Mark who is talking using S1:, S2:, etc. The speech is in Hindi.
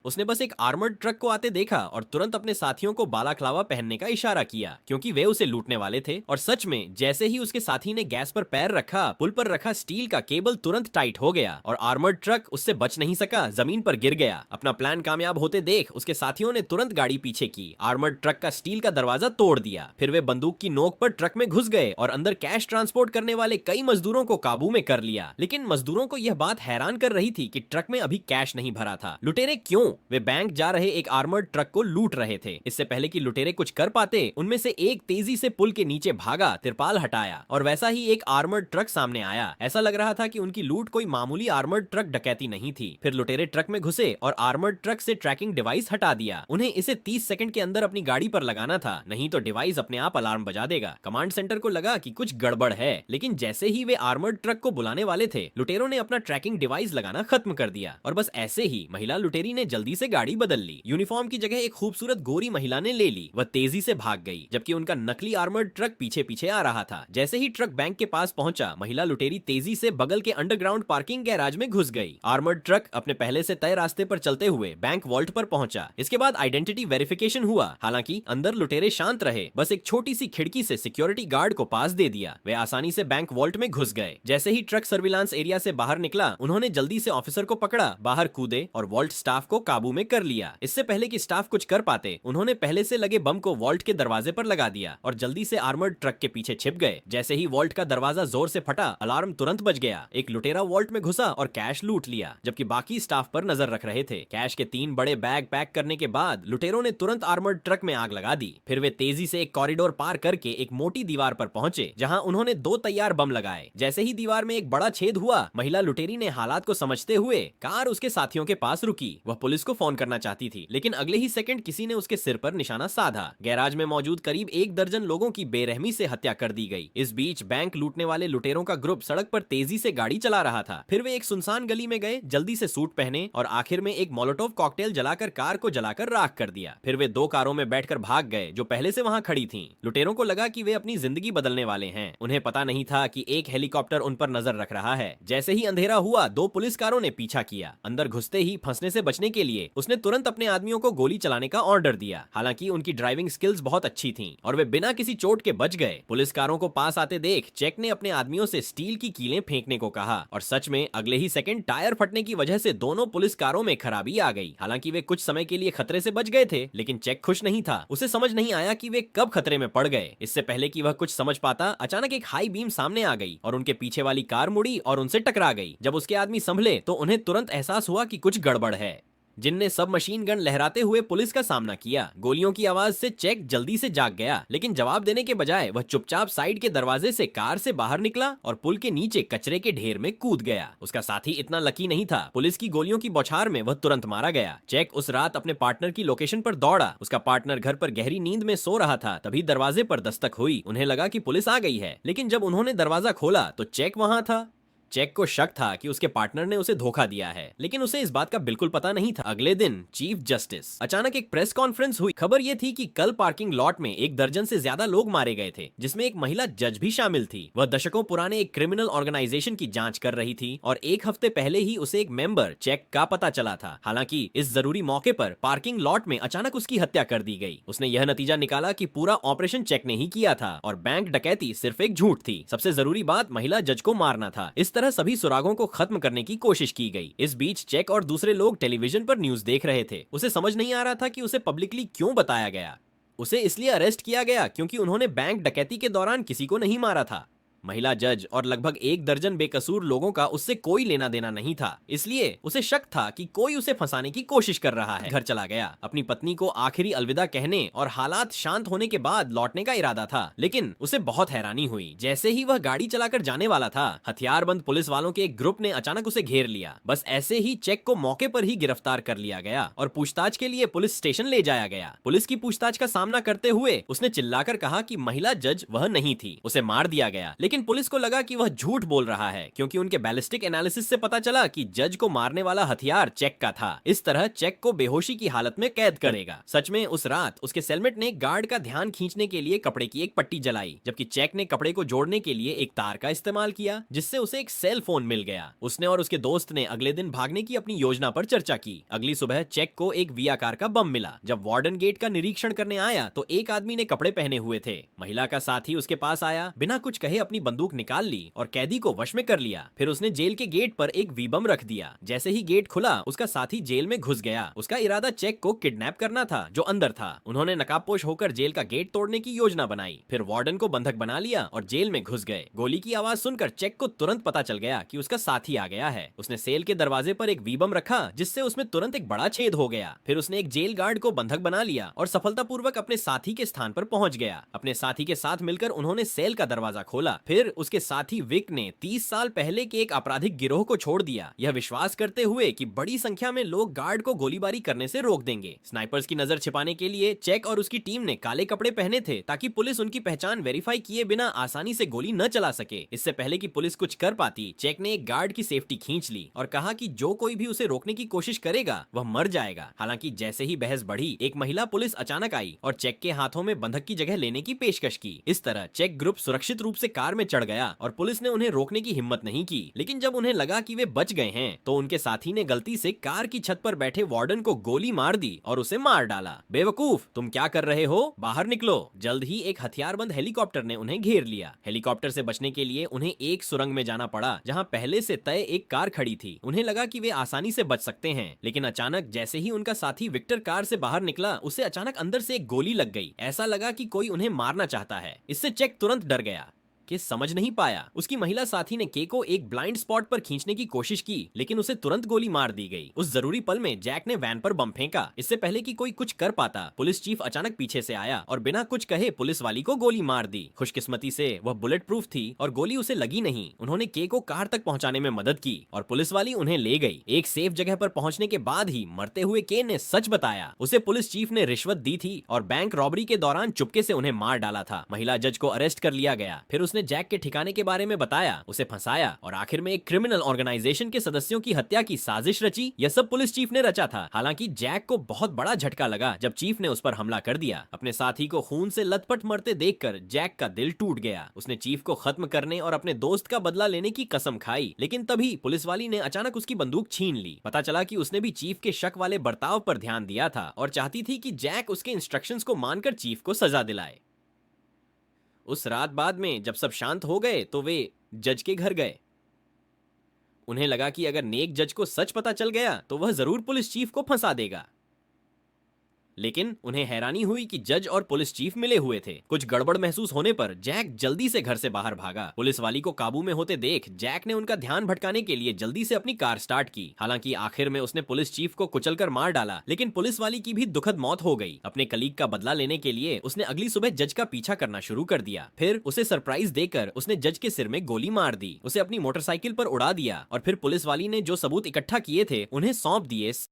S1: उसने बस एक आर्मर्ड ट्रक को आते देखा और तुरंत अपने साथियों को बालाक्लावा पहनने का इशारा किया क्योंकि वे उसे लूटने वाले थे। और सच में जैसे ही उसके साथी ने गैस पर पैर रखा, पुल पर रखा स्टील का केबल तुरंत टाइट हो गया और आर्मर्ड ट्रक उससे बच नहीं सका, जमीन पर गिर गया। अपना प्लान कामयाब होते देख उसके साथियों ने तुरंत गाड़ी पीछे की, आर्मर्ड ट्रक का स्टील का दरवाजा तोड़ दिया। फिर वे बंदूक की नोक पर ट्रक में घुस गए और अंदर कैश ट्रांसपोर्ट करने वाले कई मजदूरों को काबू में कर लिया। लेकिन मजदूरों को यह बात हैरान कर रही थी कि ट्रक में अभी कैश नहीं भरा था। लुटेरे क्यों? वे बैंक जा रहे एक आर्मर्ड ट्रक को लूट रहे थे। इससे पहले कि लुटेरे कुछ कर पाते, उनमें से एक तेजी से पुल के नीचे भागा, तिरपाल हटाया और वैसा ही एक आर्मर्ड ट्रक सामने आया। ऐसा लग रहा था कि उनकी लूट कोई मामूली आर्मर्ड ट्रक डकैती नहीं थी। फिर लुटेरे ट्रक में घुसे और आर्मर्ड ट्रक से ट्रैकिंग डिवाइस हटा दिया। उन्हें इसे 30 सेकंड के अंदर अपनी गाड़ी पर लगाना था, नहीं तो डिवाइस अपने आप अलार्म बजा देगा। कमांड सेंटर को लगा कि कुछ गड़बड़ है, लेकिन जैसे ही वे आर्मर्ड ट्रक को बुलाने वाले थे, लुटेरों ने अपना ट्रैकिंग डिवाइस लगाना खत्म कर दिया। और बस ऐसे ही महिला लुटेरी ने जल्दी से गाड़ी बदल ली। यूनिफॉर्म की जगह एक खूबसूरत गोरी महिला ने ले ली। वह तेजी से भाग गई, जबकि उनका नकली आर्मर्ड ट्रक पीछे पीछे आ रहा था। जैसे ही ट्रक बैंक के पास पहुंचा, महिला लुटेरी तेजी से बगल के अंडरग्राउंड पार्किंग गैराज में घुस गई। आर्मर्ड ट्रक अपने पहले से तय रास्ते पर चलते हुए बैंक वॉल्ट पर पहुंचा। इसके बाद आइडेंटिटी वेरिफिकेशन हुआ। हालांकि अंदर लुटेरे शांत रहे, बस एक छोटी सी खिड़की से सिक्योरिटी गार्ड को पास दे दिया। वे आसानी से बैंक वॉल्ट में घुस गए। जैसे ही ट्रक सर्विलांस एरिया से बाहर निकला, उन्होंने जल्दी से ऑफिसर को पकड़ा, बाहर कूदे और वॉल्ट स्टाफ को काबू में कर लिया। इससे पहले कि स्टाफ कुछ कर पाते, उन्होंने पहले से लगे बम को वॉल्ट के दरवाजे पर लगा दिया और जल्दी से आर्मर्ड ट्रक के पीछे छिप गए। जैसे ही वॉल्ट का दरवाजा जोर से फटा, अलार्म तुरंत बज गया। एक लुटेरा वॉल्ट में घुसा और कैश लूट लिया, जबकि बाकी स्टाफ पर नजर रख रहे थे। कैश के 3 बड़े बैग पैक करने के बाद लुटेरों ने तुरंत आर्मर्ड ट्रक में आग लगा दी। फिर वे तेजी से एक कॉरिडोर पार करके एक मोटी दीवार पर पहुंचे, जहां उन्होंने 2 तैयार बम लगाए। जैसे ही दीवार में एक बड़ा छेद हुआ, महिला लुटेरी ने हालात को समझते हुए कार उसके साथियों के पास रुकी। वह पुलिस को फोन करना चाहती थी, लेकिन अगले ही सेकंड किसी ने उसके सिर पर निशाना साधा। गैराज में मौजूद करीब 1 दर्जन लोगों की बेरहमी से हत्या कर दी गई। इस बीच बैंक लूटने वाले लुटेरों का ग्रुप सड़क पर तेजी से गाड़ी चला रहा था। फिर वे एक सुनसान गली में गए, जल्दी से सूट पहने और आखिर में एक मोलोटोव कॉकटेल जलाकर कार को जलाकर राख कर दिया। फिर वे 2 कारों में बैठकर भाग गए जो पहले से वहां खड़ी थीं। लुटेरों को लगा कि वे अपनी जिंदगी बदलने वाले हैं। उन्हें पता नहीं था कि एक हेलीकॉप्टर उन पर नजर रख रहा है। जैसे ही अंधेरा हुआ, 2 पुलिस कारों ने पीछा किया। अंदर घुसते ही फंसने से बचने के लिए उसने तुरंत अपने आदमियों को गोली चलाने का ऑर्डर दिया। हालांकि उनकी ड्राइविंग स्किल्स बहुत अच्छी थीं और वे बिना किसी चोट के बच गए। पुलिस कारों को पास आते देख चेक ने अपने आदमियों से स्टील की कीलें फेंकने को कहा और सच में अगले ही सेकंड टायर फटने की वजह से दोनों पुलिस कारों में खराबी आ गई। हालांकि वे कुछ समय के लिए खतरे से बच गए थे, लेकिन चेक खुश नहीं था। उसे समझ नहीं आया कि वे कब खतरे में पड़ गए। इससे पहले कि वह कुछ समझ पाता, अचानक एक हाई बीम सामने आ गई और उनके पीछे वाली कार मुड़ी और उनसे टकरा गई। जब उसके आदमी संभले तो उन्हें तुरंत एहसास हुआ कि कुछ गड़बड़ है। जिन ने सब मशीन गन लहराते हुए पुलिस का सामना किया। गोलियों की आवाज से चेक जल्दी से जाग गया, लेकिन जवाब देने के बजाय वह चुपचाप साइड के दरवाजे से कार से बाहर निकला और पुल के नीचे कचरे के ढेर में कूद गया। उसका साथी इतना लकी नहीं था। पुलिस की गोलियों की बौछार में वह तुरंत मारा गया। चेक उस रात अपने पार्टनर की लोकेशन पर दौड़ा। उसका पार्टनर घर पर गहरी नींद में सो रहा था। तभी दरवाजे पर दस्तक हुई। उन्हें लगा कि पुलिस आ गई है, लेकिन जब उन्होंने दरवाजा खोला तो चेक वहां था। चेक को शक था कि उसके पार्टनर ने उसे धोखा दिया है, लेकिन उसे इस बात का बिल्कुल पता नहीं था। अगले दिन चीफ जस्टिस अचानक एक प्रेस कॉन्फ्रेंस हुई। खबर यह थी कि कल पार्किंग लॉट में 1 दर्जन से ज्यादा लोग मारे गए थे, जिसमें एक महिला जज भी शामिल थी। वह दशकों पुराने एक क्रिमिनल ऑर्गेनाइजेशन की जांच कर रही थी और 1 हफ्ते पहले ही उसे एक मेंबर चेक का पता चला था। हालांकि इस जरूरी मौके पर पार्किंग लॉट में अचानक उसकी हत्या कर दी गई। उसने यह नतीजा निकाला कि पूरा ऑपरेशन चेक ने ही किया था और बैंक डकैती सिर्फ एक झूठ थी। सबसे जरूरी बात महिला जज को मारना था। इस तरह सभी सुरागों को खत्म करने की कोशिश की गई। इस बीच चेक और दूसरे लोग टेलीविजन पर न्यूज देख रहे थे। उसे समझ नहीं आ रहा था कि उसे पब्लिकली क्यों बताया गया। उसे इसलिए अरेस्ट किया गया क्योंकि उन्होंने बैंक डकैती के दौरान किसी को नहीं मारा था। महिला जज और लगभग 1 दर्जन बेकसूर लोगों का उससे कोई लेना देना नहीं था, इसलिए उसे शक था कि कोई उसे फंसाने की कोशिश कर रहा है। घर चला गया। अपनी पत्नी को आखिरी अलविदा कहने और हालात शांत होने के बाद लौटने का इरादा था, लेकिन उसे बहुत हैरानी हुई। जैसे ही वह गाड़ी चलाकर जाने वाला था, हथियारबंद पुलिस वालों के एक ग्रुप ने अचानक उसे घेर लिया। बस ऐसे ही चेक को मौके पर ही गिरफ्तार कर लिया गया और पूछताछ के लिए पुलिस स्टेशन ले जाया गया। पुलिस की पूछताछ का सामना करते हुए उसने चिल्लाकर कहा कि महिला जज वह नहीं थी, उसे मार दिया गया। लेकिन पुलिस को लगा कि वह झूठ बोल रहा है, क्योंकि उनके बैलिस्टिक एनालिसिस से पता चला कि जज को मारने वाला हथियार चेक का था। इस तरह चेक को बेहोशी की हालत में कैद करेगा। सच में उस रात उसके सेलमेट ने गार्ड का ध्यान खींचने के लिए कपड़े की एक पट्टी जलाई, जबकि चेक ने कपड़े को जोड़ने के लिए एक तार का इस्तेमाल किया, जिससे उसे एक सेल फोन मिल गया। उसने और उसके दोस्त ने अगले दिन भागने की अपनी योजना पर चर्चा की। अगली सुबह चेक को एक वी आकार का बम मिला। जब वार्डन गेट का निरीक्षण करने आया तो एक आदमी ने कपड़े पहने हुए थे। महिला का साथी उसके पास आया, बिना कुछ कहे अपनी बंदूक निकाल ली और कैदी को वश में कर लिया। फिर उसने जेल के गेट पर एक वी बम रख दिया। जैसे ही गेट खुला, उसका साथी जेल में घुस गया। उसका इरादा चेक को किडनैप करना था, जो अंदर था। उन्होंने नकाबपोश होकर जेल का गेट तोड़ने की योजना बनाई, फिर वार्डन को बंधक बना लिया और जेल में घुस गए। गोली की आवाज सुनकर चेक को तुरंत पता चल गया कि उसका साथी आ गया है। उसने सेल के दरवाजे पर एक वी बम रखा, जिससे उसमें तुरंत एक बड़ा छेद हो गया। फिर उसने एक जेल गार्ड को बंधक बना लिया और सफलतापूर्वक अपने साथी के स्थान पर पहुंच गया। अपने साथी के साथ मिलकर उन्होंने सेल का दरवाजा खोला। फिर उसके साथी विक ने 30 साल पहले के एक आपराधिक गिरोह को छोड़ दिया, यह विश्वास करते हुए कि बड़ी संख्या में लोग गार्ड को गोलीबारी करने से रोक देंगे। स्नाइपर्स की नजर छिपाने के लिए चेक और उसकी टीम ने काले कपड़े पहने थे, ताकि पुलिस उनकी पहचान वेरीफाई किए बिना आसानी से गोली न चला सके। इससे पहले कि पुलिस कुछ कर पाती, चेक ने एक गार्ड की सेफ्टी खींच ली और कहा कि जो कोई भी उसे रोकने की कोशिश करेगा वह मर जाएगा। हालांकि जैसे ही बहस बढ़ी, एक महिला पुलिस अचानक आई और चेक के हाथों में बंधक की जगह लेने की पेशकश की। इस तरह चेक ग्रुप सुरक्षित रूप से कार में चढ़ गया और पुलिस ने उन्हें रोकने की हिम्मत नहीं की। लेकिन जब उन्हें लगा कि वे बच गए हैं, तो उनके साथी ने गलती से कार की छत पर बैठे वार्डन को गोली मार दी और उसे मार डाला। बेवकूफ, तुम क्या कर रहे हो? बाहर निकलो। जल्द ही एक हथियारबंद हेलीकॉप्टर ने उन्हें घेर लिया। हेलीकॉप्टर से बचने के लिए उन्हें एक सुरंग में जाना पड़ा, जहां पहले से तय एक कार खड़ी थी। उन्हें लगा कि वे आसानी से बच सकते हैं, लेकिन अचानक जैसे ही उनका साथी विक्टर कार से बाहर निकला, उसे अचानक अंदर से एक गोली लग गई। ऐसा लगा कि कोई उन्हें मारना चाहता है। इससे चेक तुरंत डर गया कि समझ नहीं पाया। उसकी महिला साथी ने के को एक ब्लाइंड स्पॉट पर खींचने की कोशिश की, लेकिन उसे तुरंत गोली मार दी गई। उस जरूरी पल में जैक ने वैन पर बम फेंका। इससे पहले कि कोई कुछ कर पाता, पुलिस चीफ अचानक पीछे से आया और बिना कुछ कहे पुलिस वाली को गोली मार दी। खुशकिस्मती से वह बुलेट प्रूफ थी और गोली उसे लगी नहीं। उन्होंने के को कार तक पहुंचाने में मदद की और पुलिस वाली उन्हें ले गई। एक सेफ जगह पर पहुंचने के बाद ही मरते हुए के ने सच बताया। उसे पुलिस चीफ ने रिश्वत दी थी और बैंक रॉबरी के दौरान चुपके से उन्हें मार डाला था। महिला जज को अरेस्ट कर लिया गया। फिर उसने जैक के ठिकाने के बारे में बताया, उसे फंसाया और आखिर में एक क्रिमिनल ऑर्गेनाइजेशन के सदस्यों की हत्या की साजिश रची। यह सब पुलिस चीफ ने रचा था। हालांकि जैक को बहुत बड़ा झटका लगा जब चीफ ने उस पर हमला कर दिया। अपने साथी को खून से लथपथ मरते देखकर जैक का दिल टूट गया। उसने चीफ को खत्म करने और अपने दोस्त का बदला लेने की कसम खाई, लेकिन तभी पुलिस वाली ने अचानक उसकी बंदूक छीन ली। पता चला कि उसने भी चीफ के शक वाले बर्ताव पर ध्यान दिया था और चाहती थी कि जैक उसके इंस्ट्रक्शंस को मानकर चीफ को सजा दिलाए। उस रात बाद में जब सब शांत हो गए तो वे जज के घर गए। उन्हें लगा कि अगर नेक जज को सच पता चल गया तो वह जरूर पुलिस चीफ को फंसा देगा। लेकिन उन्हें हैरानी हुई कि जज और पुलिस चीफ मिले हुए थे। कुछ गड़बड़ महसूस होने पर जैक जल्दी से घर से बाहर भागा। पुलिस वाली को काबू में होते देख जैक ने उनका ध्यान भटकाने के लिए जल्दी से अपनी कार स्टार्ट की। हालांकि आखिर में उसने पुलिस चीफ को कुचलकर मार डाला, लेकिन पुलिस वाली की भी दुखद मौत हो गई। अपने कलीग का बदला लेने के लिए उसने अगली सुबह जज का पीछा करना शुरू कर दिया। फिर उसे सरप्राइज देकर उसने जज के सिर में गोली मार दी, उसे अपनी मोटरसाइकिल पर उड़ा दिया और फिर पुलिस वाली ने जो सबूत इकट्ठा किए थे उन्हें सौंप दिए।